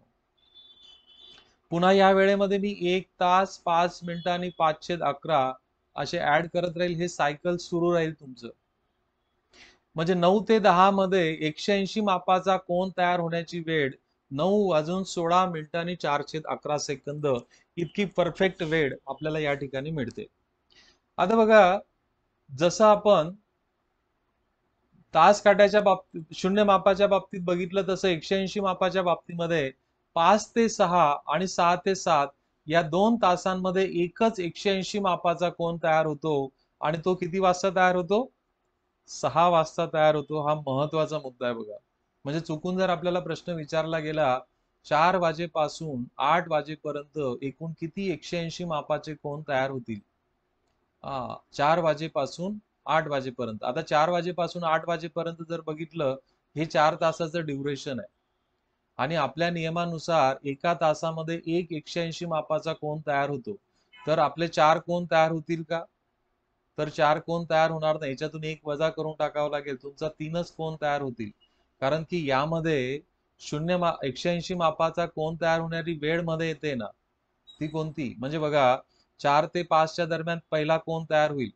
पुन्हा या वेळेमध्ये मी 1 तास 5 मिनिटं आणि 511 असे ऍड करत राहील. हे सायकल सुरू राहील तुमचं. म्हणजे 9 ते 10 मध्ये 180 मापाचा कोन तयार होण्याची वेळ 9:16 आणि 411 इतकी परफेक्ट वेळ आपल्याला या ठिकाणी मिळते. आता बघा, जसं आपण तास काट्याच्या बाबतीत शून्य मापाच्या बाबतीत बघितलं, तसं 180 मापाच्या बाबतीमध्ये 5 ते 6 आणि 6 ते 7 या 2 तासांमध्ये एकच 180 मापाचा कोन तयार होतो. आणि तो किती वाजता तयार होतो? 6 वाजता तयार होतो. हा महत्वाचा मुद्दा आहे बघा. म्हणजे चुकून जर आपल्याला प्रश्न विचारला गेला 4 वाजेपासून 8 वाजेपर्यंत एकूण किती 180 मापाचे कोन तयार होतील? 4 वाजेपासून 8 वाजेपर्यंत. आता 4 वाजेपासून 8 वाजेपर्यंत जर बघितलं, हे 4 तासाचं ड्युरेशन आहे. आणि आपल्या नियमानुसार एका तासामध्ये एक 180 मापाचा कोन तयार होतो. तर आपले 4 कोन तयार होतील का? तर 4 कोन तयार होणार नाही. याच्यातून एक वजा करून टाकावं लागेल. तुमचा 3च कोन तयार होतील. कारण की यामध्ये 180 मापाचा कोन तयार होणारी वेळ मध्ये येते ना, ती कोणती? म्हणजे बघा, 4 ते 5च्या दरम्यान पहिला कोन तयार होईल,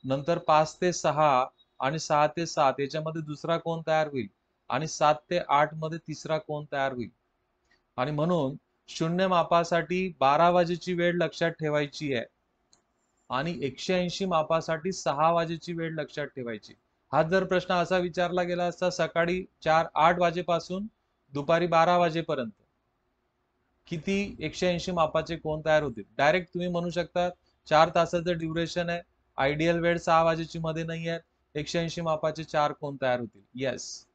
नंतर 5 ते 6 आणि 6 ते 7 याच्यामध्ये दुसरा कोन तयार होईल आणि 7 ते 8 मध्ये तिसरा कोन तयार होईल. आणि म्हणून शून्य मापासाठी 12 वाजेची वेळ लक्षात ठेवायची आहे आणि 180 मापासाठी 6 वाजेची वेळ लक्षात ठेवायची. हा जर प्रश्न असा विचारला गेला असता सकाळी 8 वाजेपासून दुपारी 12 वाजेपर्यंत किती 180 मापाचे कोन तयार होतील, डायरेक्ट तुम्ही म्हणू शकता 4 तासाचं ड्युरेशन आहे, आयडियल वेळ 6 वाजेची मध्ये नाही आहे, 180 मापाचे 4 कोन तयार होतील. येस,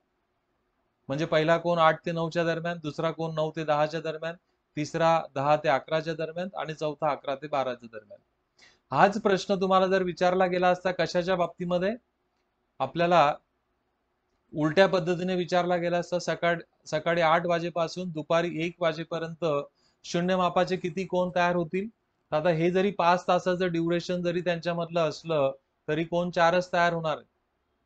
म्हणजे पहिला कोन 8 ते 9च्या दरम्यान, दुसरा कोन 9 ते 10च्या दरम्यान, तिसरा 10 ते 11च्या दरम्यान आणि चौथा 11 ते 12च्या दरम्यान. हाच प्रश्न तुम्हाला जर विचारला गेला असता कशाच्या बाबतीमध्ये, आपल्याला उलट्या पद्धतीने विचारला गेला असता सकाळी 8 वाजेपासून दुपारी 1 वाजेपर्यंत शून्य मापाचे किती कोन तयार होतील. आता हे जरी 5 तासाचं ड्युरेशन जरी त्यांच्यामधलं असलं तरी कोन 4च तयार होणार आहे.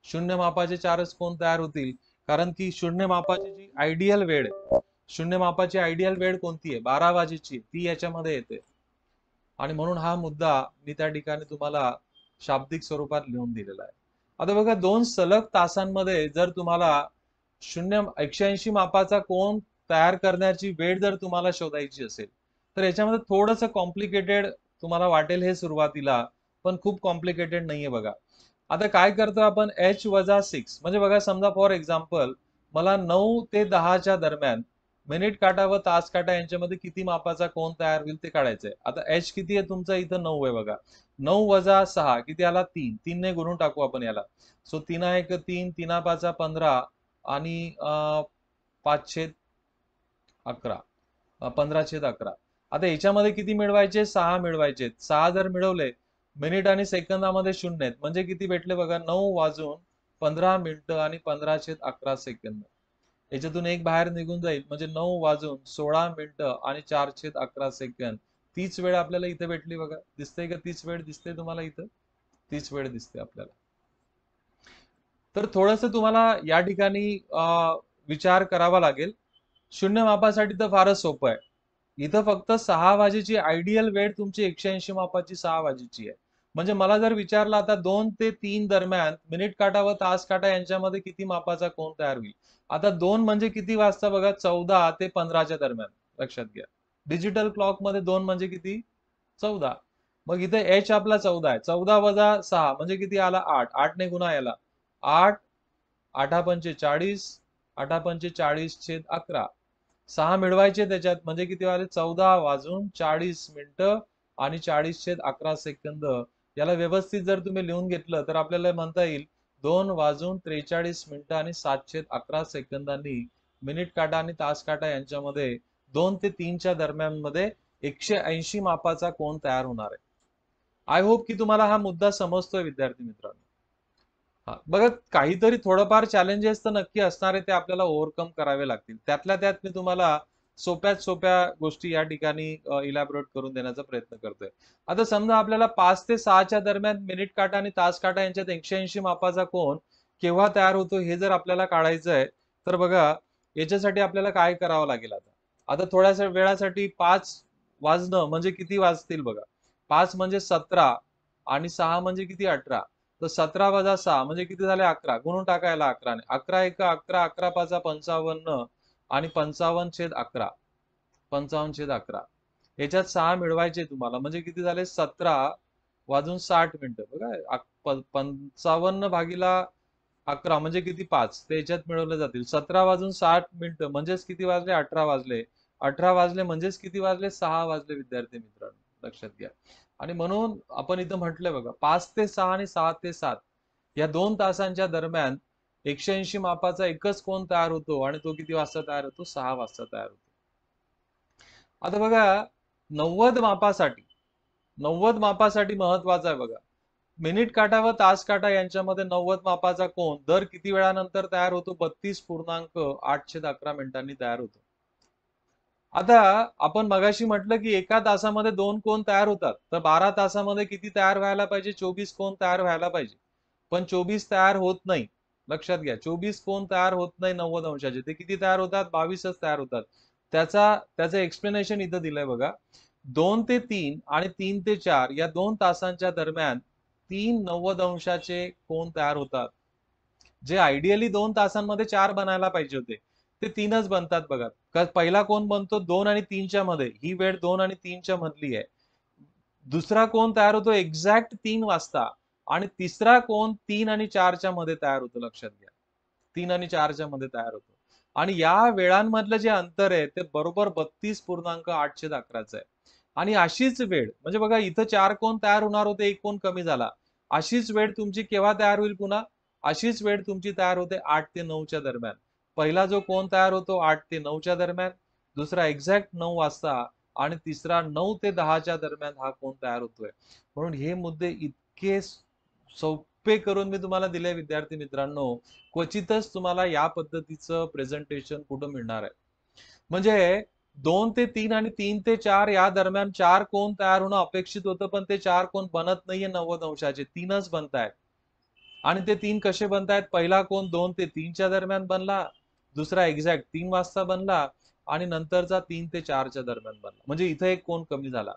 शून्य मापाचे 4च कोन तयार होतील, कारण की शून्य मापाची जी आयडियल वेळ आहे, शून्य मापाची आयडियल वेळ कोणती आहे, 12 वाजेची, ती याच्यामध्ये येते. आणि म्हणून हा मुद्दा मी त्या ठिकाणी तुम्हाला शाब्दिक स्वरूपात लिहून दिलेला आहे. आता बघा, 2 सलग तासांमध्ये जर तुम्हाला 180 मापाचा कोन तयार करण्याची वेळ जर तुम्हाला शोधायची असेल तर याच्यामध्ये थोडंसं कॉम्प्लिकेटेड तुम्हाला वाटेल हे सुरुवातीला, पण खूप कॉम्प्लिकेटेड नाहीये. बघा, आता काय करतो आपण, h-6 म्हणजे बघा, समजा फॉर एक्झाम्पल मला 9 ते 10च्या दरम्यान मिनिट काटा व तास काटा यांच्यामध्ये किती मापाचा कोन तयार होईल ते काढायचंय. आता h किती आहे तुमचा, इथं 9 आहे बघा, 9 - 6 किती आला, 3. 3 ने गुणून टाकू आपण याला. सो 3 1 3, 3 5 15 आणि 5/11, 15/11. आता याच्यामध्ये किती मिळवायचे, 6 मिळवायचे. 6 जर मिळवले, मिनिट आणि सेकंदामध्ये 0 आहेत, म्हणजे किती भेटले बघा, 9:15 आणि 15/11 याच्यातून एक बाहेर निघून जाईल, म्हणजे 9:16 आणि 4/11. तीच वेळ आपल्याला इथे भेटली बघा. दिसते का, तीच वेळ दिसते तुम्हाला इथं, तीच वेळ दिसते आपल्याला. तर थोडस तुम्हाला या ठिकाणी विचार करावा लागेल. शून्य मापासाठी तर फारच सोपं आहे. इथं फक्त 6 वाजेची आयडियल वेळ तुमची 180 मापाची 6 वाजेची आहे. म्हणजे मला जर विचारलं आता 2 ते 3 दरम्यान मिनिट काटा व तास काटा यांच्यामध्ये किती मापाचा कोन तयार होईल. आता 2 म्हणजे किती वाजता बघा, 14 ते 15च्या दरम्यान, लक्षात घ्या. डिजिटल क्लॉक मध्ये 2 म्हणजे किती, 14. मग इथे एच आपला 14 आहे, 14 - 6 म्हणजे किती आला, 8. 8 ने गुणा याला, 8 8 पंचे 40, 8 पंचे 40/11. 6 मिळवायचे त्याच्यात, म्हणजे किती वाजले, 14:40 आणि 40/11. याला व्यवस्थित जर तुम्ही लिहून घेतलं तर आपल्याला म्हणता येईल 2:43 आणि 7/11 मिनिट काटा आणि तास काटा यांच्यामध्ये 2 ते 3च्या दरम्यान मध्ये 180 मापाचा कोन तयार होणार आहे. आय होप की तुम्हाला हा मुद्दा समजतोय विद्यार्थी मित्रांनो. हा बघा, काहीतरी थोडंफार चॅलेंजेस तर नक्की असणार आहे, ते आपल्याला ओव्हरकम करावे लागतील. त्यातल्या त्यात मी तुम्हाला सोप्यात सोप्या गोष्टी या ठिकाणी इलॅबोरेट करून देण्याचा प्रयत्न करतोय. आता समजा आपल्याला 5 ते 6च्या दरम्यान मिनिट काटा आणि तास काटा यांच्यात 180 मापाचा कोन केव्हा तयार होतो हे जर आपल्याला काढायचं आहे, तर बघा याच्यासाठी आपल्याला काय करावं लागेल. आता आता थोड्याशा वेळासाठी 5 वाजणं म्हणजे किती वाजतील बघा, 5 म्हणजे 17 आणि 6 म्हणजे किती, 18. तर 17 - 6 म्हणजे किती झाले, 11. गुणून टाकायला 11 ने, 11 1 11, 11 5 55 आणि 55/11, 55/11. याच्यात 6 मिळवायचे तुम्हाला, म्हणजे किती झाले, 17:60 बघा. 55/11 म्हणजे किती, 5. ते याच्यात मिळवले जातील. 17:60 म्हणजेच किती वाजले, 18 वाजले. 18 वाजले म्हणजेच किती वाजले, 6 वाजले विद्यार्थी मित्रांनो, लक्षात घ्या. आणि म्हणून आपण इथं म्हटलंय बघा, 5 ते 6 आणि 6 ते 7 या 2 तासांच्या दरम्यान 180 मापाचा एकच कोन तयार होतो आणि तो किती वाजता तयार होतो, 6 वाजता तयार होतो. आता बघा, 90 मापासाठी 90 मापासाठी महत्वाचं आहे बघा, मिनिट काटा व तास काटा यांच्यामध्ये 90 मापाचा कोन दर किती वेळानंतर तयार होतो, 32.811 मिनिटांनी तयार होतो. आता आपण मगाशी म्हटलं की एका तासामध्ये 2 कोन तयार होतात, तर 12 तासामध्ये किती तयार व्हायला पाहिजे, 24 कोन तयार व्हायला पाहिजे. पण 24 तयार होत नाही, लक्षात घ्या. 24 कोन तयार होत नाही 90 अंशाचे, ते किती तयार होतात, 22च तयार होतात. त्याचं एक्सप्लेनेशन इथं दिलंय बघा. 2 ते 3 आणि 3 ते 4 या 2 तासांच्या दरम्यान 3 90 अंशाचे कोन तयार होतात, जे आयडियली 2 तासांमध्ये 4 बनायला पाहिजे होते, ते 3च बनतात बघा. पहिला कोन बनतो 2 आणि 3च्या मध्ये, ही वेळ 2 आणि 3च्या मधली आहे. दुसरा कोन तयार होतो एक्झॅक्ट 3 वाजता आणि तिसरा कोन 3 आणि 4च्या मध्ये तयार होतो. लक्षात घ्या, 3 आणि 4च्या मध्ये तयार होतो. आणि या वेळांमधलं जे अंतर आहे ते बरोबर 32.811 आहे. आणि अशीच वेळ म्हणजे बघा, इथं 4 कोन तयार होणार होते, एक कोन कमी झाला. अशीच वेळ तुमची केव्हा तयार होईल पुन्हा? अशीच वेळ तुमची तयार होते 8 ते 9च्या दरम्यान. पहिला जो कोन तयार होतो 8 ते 9च्या दरम्यान, दुसरा एक्झॅक्ट 9 वाजता आणि तिसरा 9 ते 10च्या दरम्यान हा कोन तयार होतोय. म्हणून हे मुद्दे इतके सोपे करून मी तुम्हाला दिले विद्यार्थी मित्रांनो, क्वचितच तुम्हाला या पद्धतीचं प्रेझेंटेशन कुठं मिळणार आहे. म्हणजे 2 ते 3 आणि 3 ते 4 या दरम्यान 4 कोन तयार होणं अपेक्षित होतं, पण ते 4 कोन बनत नाहीये 90 अंशाचे, 3च बनतायत. आणि ते 3 कसे बनतायत? पहिला कोन 2 ते 3च्या दरम्यान बनला, दुसरा एक्झॅक्ट 3 वाजता बनला आणि नंतरचा 3 ते 4च्या दरम्यान बनला. म्हणजे इथं एक कोन कमी झाला.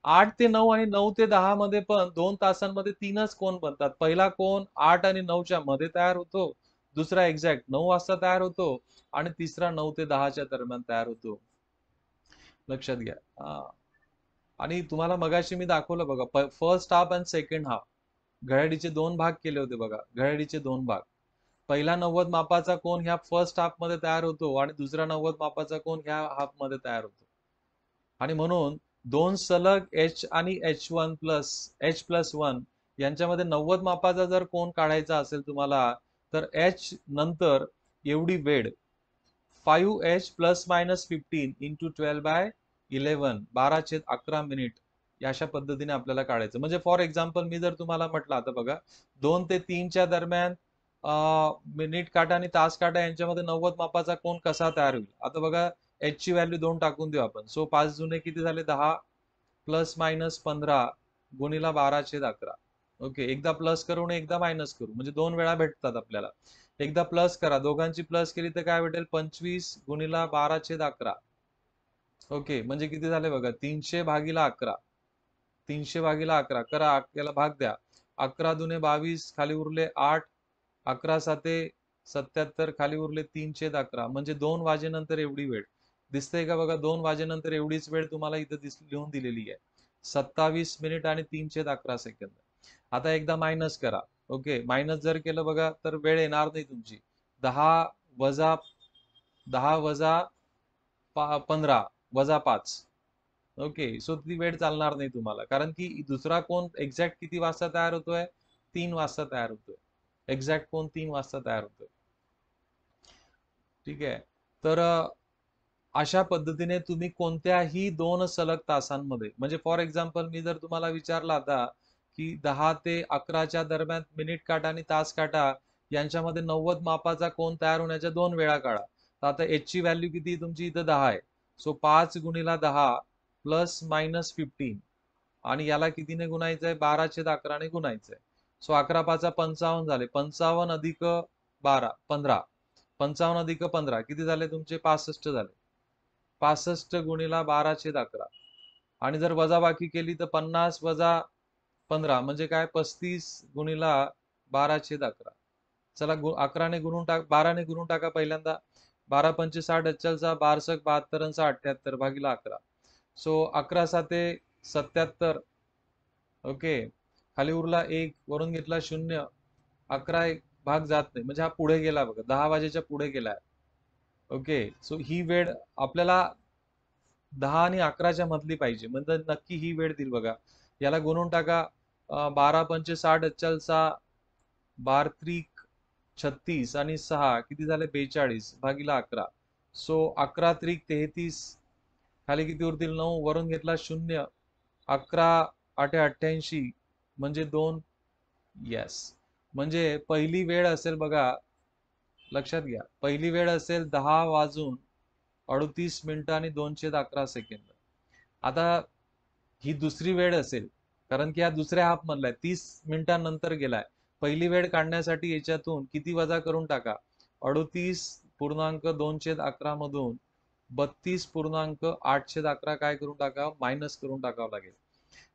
8 ते 9 आणि 9 ते 10 मध्ये पण 2 तासांमध्ये 3च कोन बनतात. पहिला कोन 8 आणि 9च्या मध्ये तयार होतो, दुसरा एक्झॅक्ट 9 वाजता तयार होतो आणि तिसरा 9 ते 10च्या दरम्यान तयार होतो. लक्षात घ्या. आणि तुम्हाला मगाशी मी दाखवलं बघा, फर्स्ट हाफ आणि सेकंड हाफ, घड्याळीचे 2 भाग केले होते बघा, घड्याळीचे 2 भाग. पहिला 90 मापाचा कोन ह्या फर्स्ट हाफ मध्ये तयार होतो आणि दुसरा 90 मापाचा कोन ह्या हाफ मध्ये तयार होतो. आणि म्हणून 2 सलग एच आणि H+1 यांच्यामध्ये 90 मापाचा जर कोन काढायचा असेल तुम्हाला, तर एच नंतर एवढी वेळ 5H plus minus 15 into 12/11 12/11 minute अशा पद्धतीने आपल्याला काढायचं. म्हणजे फॉर एक्झाम्पल मी जर तुम्हाला म्हटलं, आता बघा 2 ते 3च्या दरम्यान मिनिट काटा आणि तास काटा यांच्यामध्ये 90 मापाचा कोन कसा तयार होईल? आता बघा, एच ची व्हॅल्यू 2 टाकून देऊ आपण. सो 5 जुने किती झाले? 10 प्लस मायनस 15 गुणिला 12/11. ओके, एकदा प्लस करू आणि एकदा मायनस करू, म्हणजे 2 वेळा भेटतात आपल्याला. एकदा प्लस करा, दोघांची प्लस केली तर काय भेटेल? 25 गुणिला 12/11. ओके, म्हणजे किती झाले बघा? 300/11. 300/11 करा, याला भाग द्या. 11 दुने 22, खाली उरले 8, 11 साते 77, खाली उरले 3/11. म्हणजे 2 वाजेनंतर एवढी वेळ दिसतंय का बघा? 2 वाजेनंतर एवढीच वेळ तुम्हाला इथं लिहून दिलेली आहे, 27 मिनिट आणि 311 सेकंद. आता एकदा मायनस करा. ओके, मायनस जर केलं बघा तर वेळ येणार नाही तुमची. 10 वजा 15 वजा 5. ओके, सो ती वेळ चालणार नाही तुम्हाला, कारण की दुसरा कोन एक्झॅक्ट किती वाजता तयार होतोय? 3 वाजता तयार होतोय. एक्झॅक्ट कोन 3 वाजता तयार होतोय. ठीक आहे. तर अशा पद्धतीने तुम्ही कोणत्याही 2 सलग तासांमध्ये, म्हणजे फॉर एक्झाम्पल मी जर तुम्हाला विचारला आता की 10 ते 11च्या दरम्यान मिनिट काटा आणि तास काटा यांच्यामध्ये 90 मापाचा कोन तयार होण्याच्या 2 वेळा काढा. तर आता एच ची व्हॅल्यू किती तुमची? इथं 10 आहे. सो 5 गुणिला 10 प्लस मायनस 15 आणि याला कितीने गुणायचंय? 12/11 ने गुणायचंय. सो 11 5 55 झाले. 55 अधिक 12 15. 55 अधिक 15 किती झाले तुमचे? 65 झाले. 65 गुणिला 12/11 आणि जर वजाबाकी केली तर 50 वजा 15 म्हणजे काय? 35 गुणिला 12/11. चला 11 ने गुणून टाक, 12 ने गुणून टाका पहिल्यांदा. 12 पंचे 60, 12 72 आणि 78 भागिले 11. सो 11 साते 77. ओके, खाली उरला 1, वरून घेतला 0. 11 एक भाग जात नाही, म्हणजे हा पुढे गेला बघा, 10 वाजेच्या पुढे गेलाय. ओके, सो ही वेळ आपल्याला 10 आणि 11च्या मधली पाहिजे, म्हणजे नक्की ही वेळ देईल बघा. याला गुणून टाका. 12 पंचे 60, 12 त्रिक 36 आणि 6 किती झाले? 42 भागिले 11. सो 11 त्रिक 33, खाली किती उरतील? 9, वरून घेतला 0. 11 8 88 म्हणजे 2. येस, म्हणजे पहिली वेळ असेल बघा, लक्षात घ्या, पहिली वेळ असेल 10 वाजून 38 मिनिटं आणि 211 सेकंद. आता ही दुसरी वेळ असेल, कारण की हा दुसऱ्या हाफ मधला आहे, 30 मिनिटांनंतर गेलाय. पहिली वेळ काढण्यासाठी याच्यातून किती वजा करून टाका? 38.211 मधून 32.811 काय करून टाका, मायनस करून टाकावं लागेल.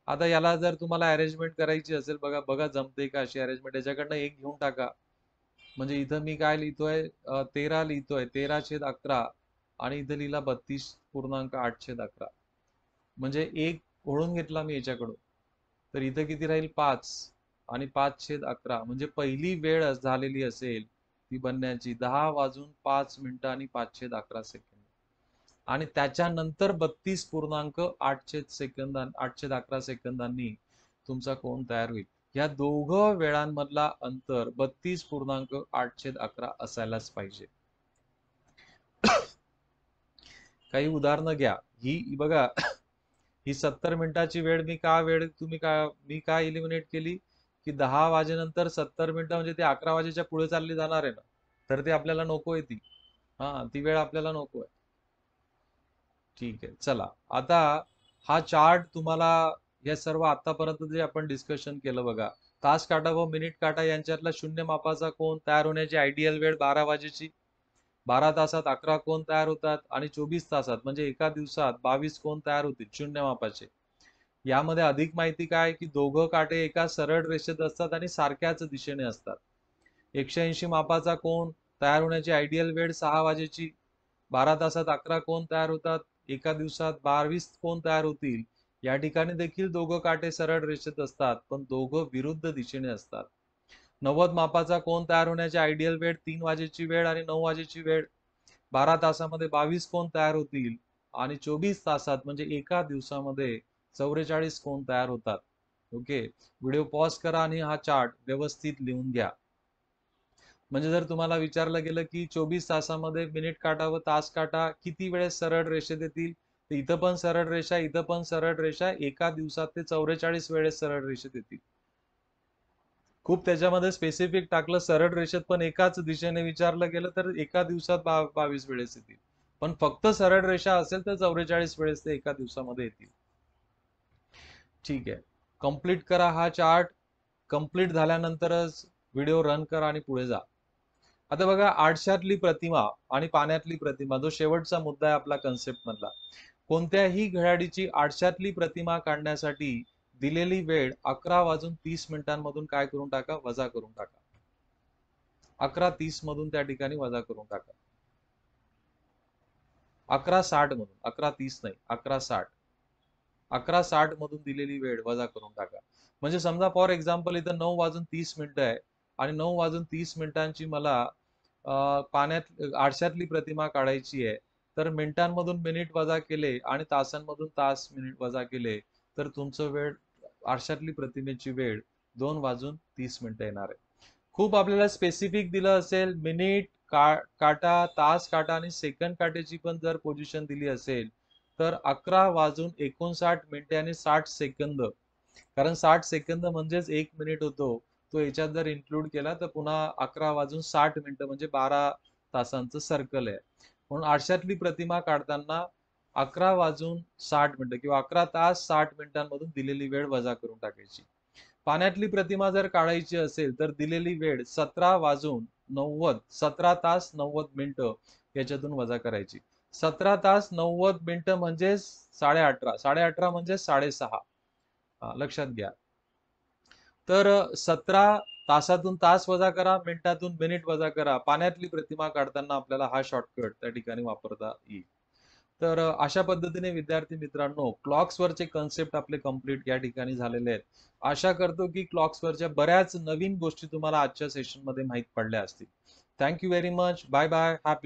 आता याला जर तुम्हाला अरेंजमेंट करायची असेल, बघा बघा जमते का अशी अरेंजमेंट, याच्याकडनं एक घेऊन टाका. म्हणजे इथं मी काय लिहितोय, 13 लिहितोय, 13/11 आणि इथं लिहिला 32.811. म्हणजे एक ओढून घेतला मी याच्याकडून, तर इथं किती राहील 5 आणि 5/11 म्हणजे पहिली वेळ झालेली असेल ती बनण्याची 10:05 आणि 5/11 आणि त्याच्यानंतर 811 तुमचा कोण तयार होईल. या दोघं वेळांमधला अंतर 32.811 असायलाच पाहिजे. काही उदाहरणं घ्या. ही बघा, ही 70 मिनिटाची वेळ मी का इलिमिनेट केली की 10 वाजेनंतर 70 मिनिटं म्हणजे ते 11 वाजेच्या पुढे चालली जाणार आहे ना, तर ते आपल्याला नकोय ती. ती वेळ आपल्याला नकोय. ठीक आहे, चला आता हा चार्ट तुम्हाला, या सर्व आतापर्यंत जे आपण डिस्कशन केलं बघा, तास काटा व मिनिट काटा यांच्यातला शून्य मापाचा कोन तयार होण्याची आयडियल वेळ 12 वाजेची. 12 तासात 11 कोन तयार होतात आणि 24 तासात म्हणजे एका दिवसात 22 कोन तयार होतील शून्य मापाचे. यामध्ये अधिक माहिती काय की दोघं काटे एका सरळ रेषेत असतात आणि सारख्याच दिशेने असतात. 180 मापाचा कोन तयार होण्याची आयडियल वेळ 6 वाजेची. 12 तासात 11 कोन तयार होतात, एका दिवसात 22 कोन तयार होतील. या ठिकाणी देखील दोघं काटे सरळ रेषेत असतात, पण दोघं विरुद्ध दिशेने असतात. 90 मापाचा कोन तयार होण्याची आयडियल वेळ 3 वाजेची वेळ आणि 9 वाजेची वेळ. 12 तासामध्ये 22 कोन तयार होतील आणि 24 तासात म्हणजे एका दिवसामध्ये 44 कोन तयार होतात. ओके, व्हिडिओ पॉज करा आणि हा चार्ट व्यवस्थित लिहून घ्या. म्हणजे जर तुम्हाला विचारलं गेलं की 24 तासामध्ये मिनिट काटा व तास काटा किती वेळेस सरळ रेषेत येतील, तर इथं पण सरळ रेषा, इथं पण सरळ रेषा, एका दिवसात ते 44 वेळेस सरळ रेषेत येतील. खूप त्याच्यामध्ये स्पेसिफिक टाकलं, सरळ रेषेत पण एकाच दिशेने विचारलं गेलं तर एका दिवसात 22 वेळेस येतील. पण फक्त सरळ रेषा असेल तर 44 वेळेस ते एका दिवसामध्ये येतील. ठीक आहे, कंप्लीट करा हा चार्ट. कंप्लीट झाल्यानंतरच व्हिडिओ रन करा आणि पुढे जा. आता बघा, आरशातली प्रतिमा आणि पाण्यातली प्रतिमा, जो शेवटचा मुद्दा आहे आपला कन्सेप्ट मधला. कोणत्याही घड्याळीची आरशातली प्रतिमा काढण्यासाठी दिलेली वेळ 11:30 काय करून टाका, वजा करून टाका. 11:30 मधून त्या ठिकाणी वजा करून टाका. 11:60 मधून, 11:30 नाही, 11:60. 11:60 मधून दिलेली वेळ वजा करून टाका. म्हणजे समजा फॉर एक्झाम्पल इथं 9:30 आहे आणि 9:30 मला पाण्यात आरशातली प्रतिमा काढायची आहे. तर मिनिटांमधून मिनिट वजा केले आणि तासांमधून तास मिनिट वजा केले तर तुमचं वेळ, आरशातली प्रतिमेची वेळ 2:30 येणार आहे. खूप आपल्याला स्पेसिफिक दिलं असेल, मिनिट काटा, तास काटा आणि सेकंड काट्याची पण जर पोझिशन दिली असेल तर 11:59 आणि 60 सेकंद. कारण 60 सेकंद म्हणजेच 1 मिनिट होतो. तो याच्यात जर इन्क्लूड केला तर पुन्हा 11:60 म्हणजे 12 तासांचं सर्कल आहे. म्हणून आरशातली प्रतिमा काढताना 11:60 किंवा 11 तास 60 मिनिटांमधून दिलेली वेळ वजा करून टाकायची. पाण्यातली प्रतिमा जर काढायची असेल तर दिलेली वेळ 17 तास 90 मिनिटं याच्यातून वजा करायची. 17 तास 90 मिनिटं म्हणजे 18:30, 18:30 म्हणजे 6:30. लक्षात घ्या. तर 17 तासातून तास वजा करा, मिनिटातून मिनिट वजा करा. पाण्यातली प्रतिमा काढताना आपल्याला हा शॉर्टकट त्या ठिकाणी वापरता येईल. तर अशा पद्धतीने विद्यार्थी मित्रांनो, क्लॉक्सवरचे कन्सेप्ट आपले कंप्लीट या ठिकाणी झालेले आहेत. आशा करतो की क्लॉक्सवरच्या बऱ्याच नवीन गोष्टी तुम्हाला आजच्या सेशनमध्ये माहीत पडल्या असतील. Thank you very much. Bye bye. Happy